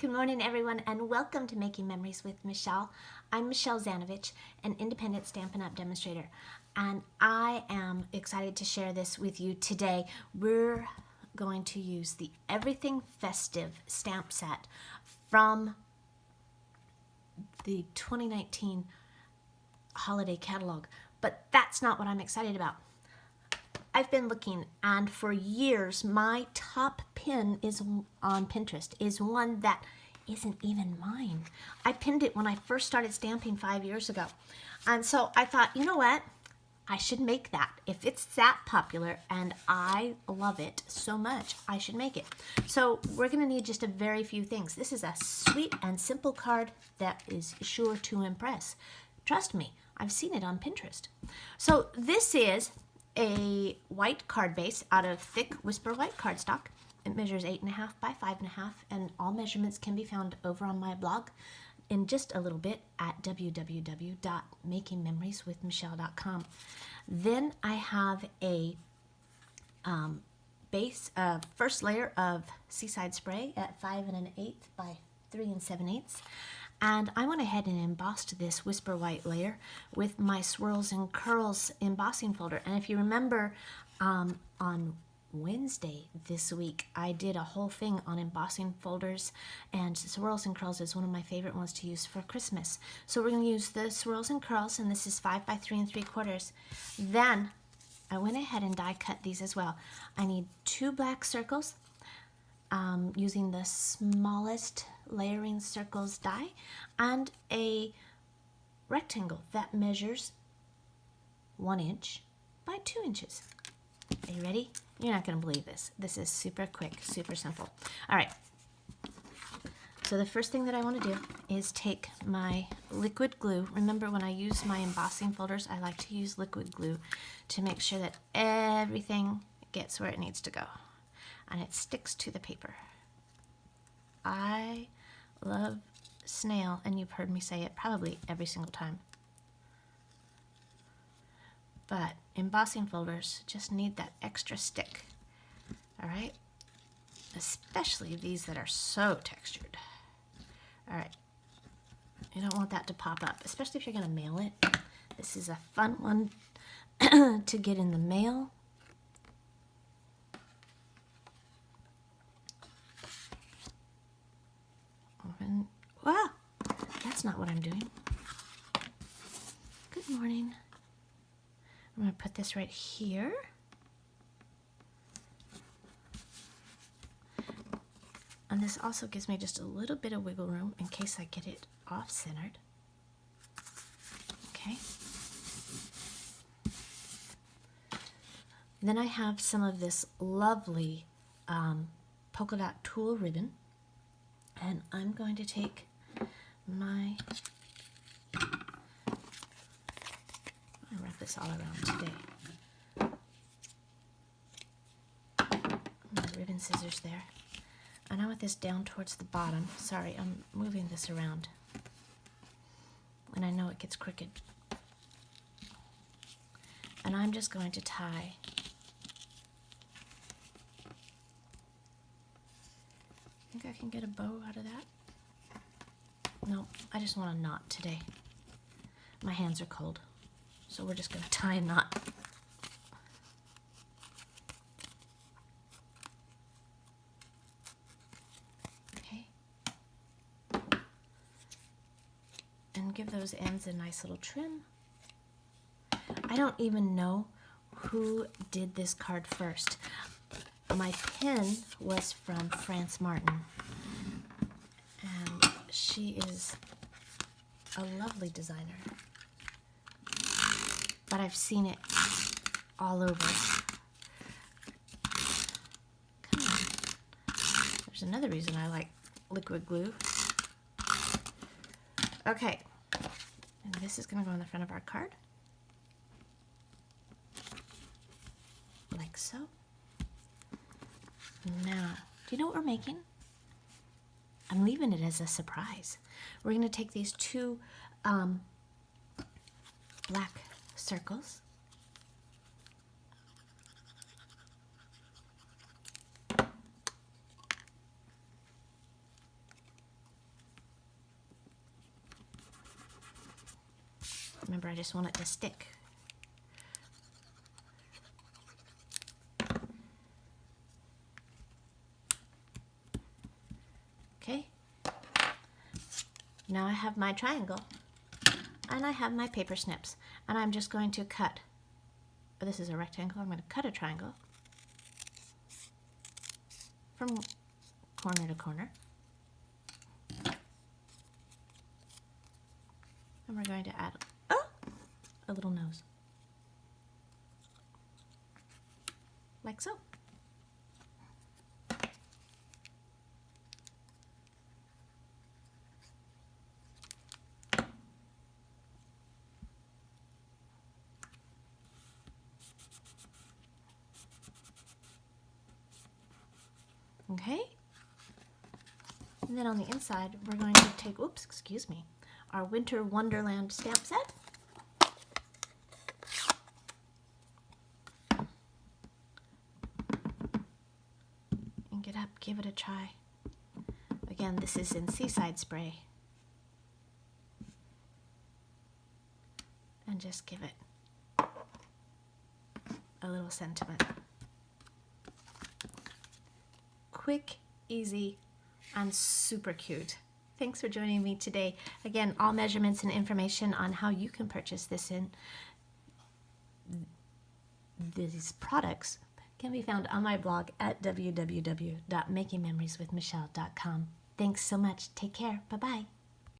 Good morning, everyone, and welcome to Making Memories with Michelle. I'm Michelle Zanovich, an independent Stampin' Up! Demonstrator, and I am excited to share this with you today. We're going to use the Everything Festive stamp set from the 2019 holiday catalog, but that's not what I'm excited about. I've been looking, and for years my top pin is on Pinterest is one that isn't even mine. I pinned it when I first started stamping 5 years ago, and so I thought, you know what, I should make that. If it's that popular and I love it so much, I should make it. So we're going to need just a very few things. This is a sweet and simple card that is sure to impress. Trust me, I've seen it on Pinterest. So this is a white card base out of thick Whisper white cardstock. It measures 8.5 by 5.5, and all measurements can be found over on my blog in just a little bit at www.makingmemorieswithmichelle.com. Then I have a base first layer of Seaside Spray at 5 1/8 by 3 7/8. And I went ahead and embossed this Whisper White layer with my Swirls and Curls embossing folder. And if you remember, on Wednesday this week, I did a whole thing on embossing folders, and Swirls and Curls is one of my favorite ones to use for Christmas. So we're going to use the Swirls and Curls, and this is 5 by 3 3/4. Then I went ahead and die cut these as well. I need 2 black circles, using the smallest layering circles die, and a rectangle that measures 1 inch by 2 inches. Are you ready? You're not going to believe this. This is super quick, super simple. All right. So the first thing that I want to do is take my liquid glue. Remember, when I use my embossing folders, I like to use liquid glue to make sure that everything gets where it needs to go and it sticks to the paper. I love snail, and you've heard me say it probably every single time. But embossing folders just need that extra stick, all right? Especially these that are so textured. All right, you don't want that to pop up, especially if you're gonna mail it. This is a fun one to get in the mail. Wow, that's not what I'm doing. Good morning. I'm going to put this right here. And this also gives me just a little bit of wiggle room in case I get it off-centered. Okay. Then I have some of this lovely polka dot tulle ribbon. And I'm going to take my, I'll wrap this all around today. My ribbon scissors there. And I want this down towards the bottom. Sorry, I'm moving this around. And I know it gets crooked. And I'm just going to tie think I can get a bow out of that? No, I just want a knot today. My hands are cold, so we're just going to tie a knot. Okay. And give those ends a nice little trim. I don't even know who did this card first. My pin was from France Martin, and she is a lovely designer, but I've seen it all over. Come on. There's another reason I like liquid glue. Okay, and this is going to go on the front of our card, like so. Now, do you know what we're making? I'm leaving it as a surprise. We're going to take these 2 black circles, Remember, I just want it to stick. Okay. Now I have my triangle, and I have my paper snips, and I'm just going to cut. Oh, this is a rectangle. I'm going to cut a triangle from corner to corner. And we're going to add a little nose, like so. Okay, and then on the inside we're going to take, oops, excuse me, our Winter Wonderland stamp set. And get up, give it a try. Again, this is in Seaside Spray. And just give it a little sentiment. Quick, easy, and super cute. Thanks for joining me today. Again, all measurements and information on how you can purchase these products can be found on my blog at www.makingmemorieswithmichelle.com. Thanks so much. Take care. Bye-bye.